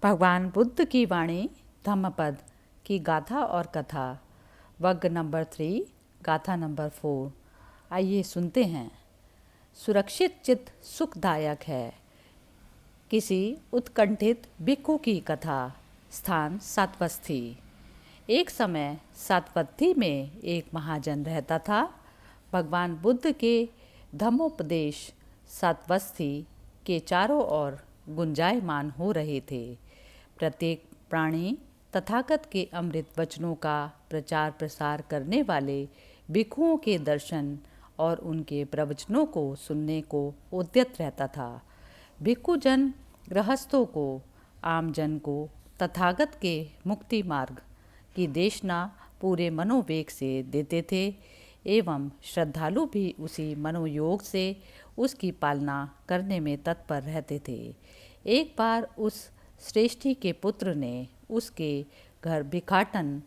भगवान बुद्ध की वाणी धम्मपद की गाथा और कथा वर्ग नंबर 3 गाथा नंबर 4। आइए सुनते हैं। सुरक्षित चित्त सुखदायक है। किसी उत्कंठित भिक्षु की कथा। स्थान सातवस्थी। एक समय सातवत्थी में एक महाजन रहता था। भगवान बुद्ध के धम्मोपदेश सातवस्थी के चारों ओर गुंजायमान हो रहे थे। प्रत्येक प्राणी तथागत के अमृत वचनों का प्रचार प्रसार करने वाले भिक्षुओं के दर्शन और उनके प्रवचनों को सुनने को उद्यत रहता था। भिक्षुजन गृहस्थों को, आमजन को तथागत के मुक्ति मार्ग की देशना पूरे मनोवेग से देते थे एवं श्रद्धालु भी उसी मनोयोग से उसकी पालना करने में तत्पर रहते थे। एक बार उस श्रेष्ठी के पुत्र ने उसके घर भिक्षाटन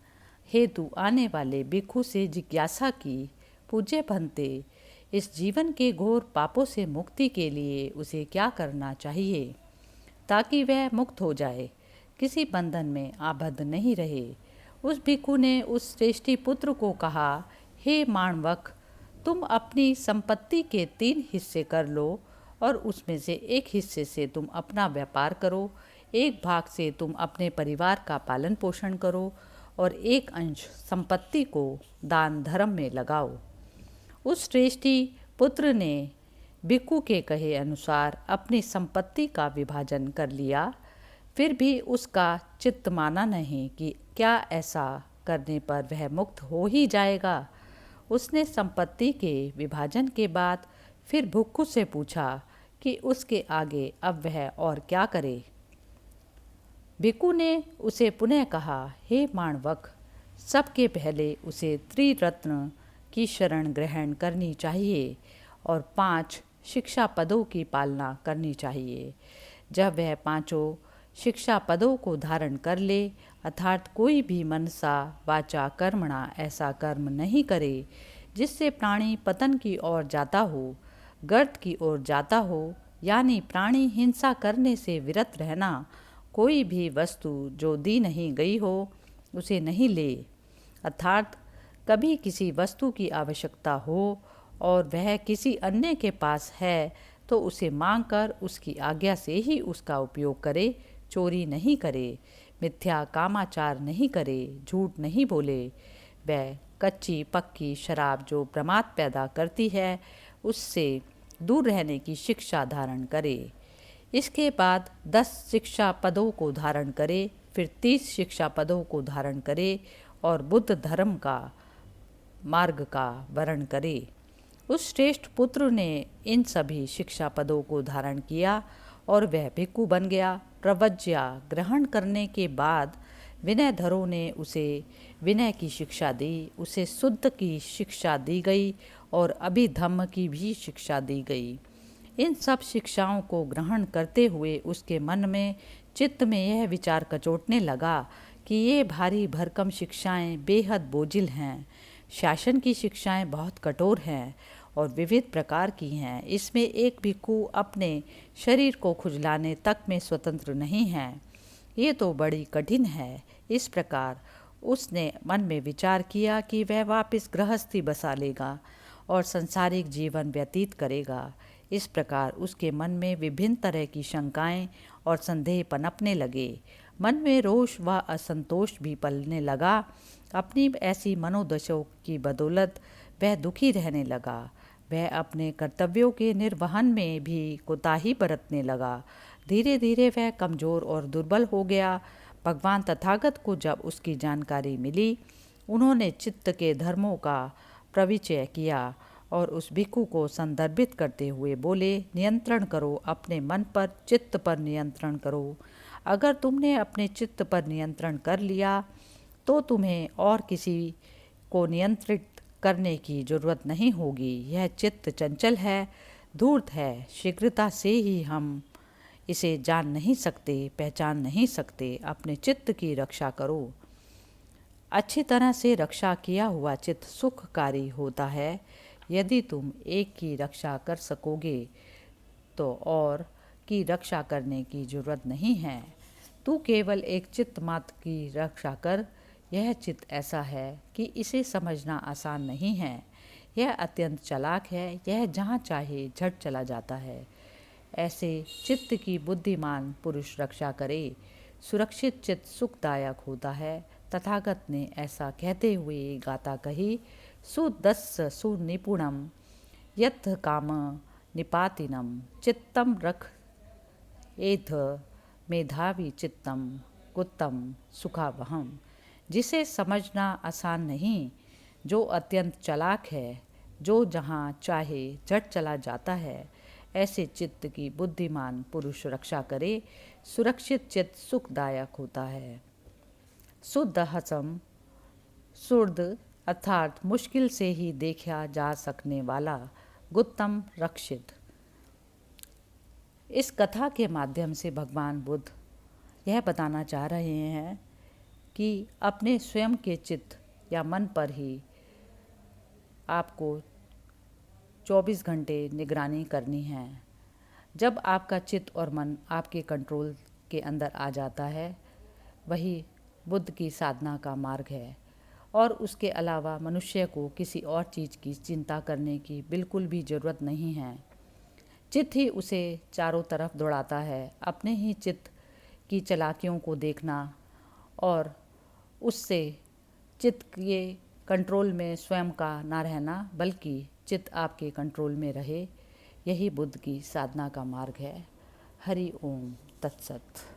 हेतु आने वाले भिक्षु से जिज्ञासा की, पूज्य भंते, इस जीवन के घोर पापों से मुक्ति के लिए उसे क्या करना चाहिए ताकि वह मुक्त हो जाए, किसी बंधन में आबद्ध नहीं रहे। उस भिक्षु ने उस श्रेष्ठी पुत्र को कहा, हे माणवक, तुम अपनी संपत्ति के 3 हिस्से कर लो और उसमें से एक हिस्से से तुम अपना व्यापार करो, एक भाग से तुम अपने परिवार का पालन पोषण करो और एक अंश संपत्ति को दान धर्म में लगाओ। उस श्रेष्ठी पुत्र ने भिक्षु के कहे अनुसार अपनी संपत्ति का विभाजन कर लिया। फिर भी उसका चित्त माना नहीं कि क्या ऐसा करने पर वह मुक्त हो ही जाएगा। उसने संपत्ति के विभाजन के बाद फिर भिक्षु से पूछा कि उसके आगे अब वह और क्या करे। भिक्षु ने उसे पुनः कहा, हे माणवक, सबके पहले उसे त्रिरत्न की शरण ग्रहण करनी चाहिए और 5 शिक्षा पदों की पालना करनी चाहिए। जब वह 5 शिक्षा पदों को धारण कर ले, अर्थात कोई भी मनसा वाचा कर्मणा ऐसा कर्म नहीं करे जिससे प्राणी पतन की ओर जाता हो, गर्त की ओर जाता हो, यानी प्राणी हिंसा करने से विरत रहना, कोई भी वस्तु जो दी नहीं गई हो उसे नहीं ले, अर्थात कभी किसी वस्तु की आवश्यकता हो और वह किसी अन्य के पास है तो उसे मांगकर उसकी आज्ञा से ही उसका उपयोग करे, चोरी नहीं करे, मिथ्या कामाचार नहीं करे, झूठ नहीं बोले, वह कच्ची पक्की शराब जो प्रमाद पैदा करती है उससे दूर रहने की शिक्षा धारण करे। इसके बाद 10 शिक्षा पदों को धारण करे, फिर 30 शिक्षा पदों को धारण करे और बुद्ध धर्म का मार्ग का वर्ण करे। उस श्रेष्ठ पुत्र ने इन सभी शिक्षा पदों को धारण किया और वह भिक्षु बन गया। प्रवज्या ग्रहण करने के बाद विनयधरों ने उसे विनय की शिक्षा दी, उसे शुद्ध की शिक्षा दी गई और अभिधम्म की भी शिक्षा दी गई। इन सब शिक्षाओं को ग्रहण करते हुए उसके मन में चित्त में यह विचार कचोटने लगा कि ये भारी भरकम शिक्षाएं बेहद बोझिल हैं। शासन की शिक्षाएं बहुत कठोर हैं और विविध प्रकार की हैं। इसमें एक भिक्षु अपने शरीर को खुजलाने तक में स्वतंत्र नहीं है। ये तो बड़ी कठिन है। इस प्रकार उसने मन में विचार किया कि वह वापस गृहस्थी बसा लेगा और संसारिक जीवन व्यतीत करेगा। इस प्रकार उसके मन में विभिन्न तरह की शंकाएं और संदेह पनपने लगे। मन में रोष व असंतोष भी पलने लगा। अपनी ऐसी मनोदशा की बदौलत वह दुखी रहने लगा। वह अपने कर्तव्यों के निर्वहन में भी कोताही बरतने लगा। धीरे धीरे वह कमज़ोर और दुर्बल हो गया। भगवान तथागत को जब उसकी जानकारी मिली, उन्होंने चित्त के धर्मों का परिचय किया और उस भिक्षु को संदर्भित करते हुए बोले, नियंत्रण करो, अपने मन पर, चित्त पर नियंत्रण करो। अगर तुमने अपने चित्त पर नियंत्रण कर लिया तो तुम्हें और किसी को नियंत्रित करने की जरूरत नहीं होगी। यह चित्त चंचल है, धूर्त है, शीघ्रता से ही हम इसे जान नहीं सकते, पहचान नहीं सकते। अपने चित्त की रक्षा करो। अच्छी तरह से रक्षा किया हुआ चित्त सुखकारी होता है। यदि तुम एक की रक्षा कर सकोगे तो और की रक्षा करने की जरूरत नहीं है। तू केवल एक चित्त मात्र की रक्षा कर। यह चित्त ऐसा है कि इसे समझना आसान नहीं है। यह अत्यंत चालाक है। यह जहाँ चाहे झट चला जाता है। ऐसे चित्त की बुद्धिमान पुरुष रक्षा करे। सुरक्षित चित्त सुखदायक होता है। तथागत ने ऐसा कहते हुए गाथा कही, सुदस्य सुनिपुणम यथ काम निपातिनम चित्तम रख एथ मेधावी चित्तम गुत्तम सुखावहम। जिसे समझना आसान नहीं, जो अत्यंत चालाक है, जो जहाँ चाहे झट चला जाता है, ऐसे चित्त की बुद्धिमान पुरुष रक्षा करे। सुरक्षित चित्त सुखदायक होता है। सुदहसम सुर्द अर्थात मुश्किल से ही देखा जा सकने वाला, गुत्तम रक्षित। इस कथा के माध्यम से भगवान बुद्ध यह बताना चाह रहे हैं कि अपने स्वयं के चित्त या मन पर ही आपको 24 घंटे निगरानी करनी है। जब आपका चित्त और मन आपके कंट्रोल के अंदर आ जाता है, वही बुद्ध की साधना का मार्ग है। और उसके अलावा मनुष्य को किसी और चीज़ की चिंता करने की बिल्कुल भी ज़रूरत नहीं है। चित्त ही उसे चारों तरफ दौड़ाता है। अपने ही चित्त की चालाकियों को देखना और उससे चित्त के कंट्रोल में स्वयं का ना रहना, बल्कि चित्त आपके कंट्रोल में रहे, यही बुद्ध की साधना का मार्ग है। हरि ओम तत्सत।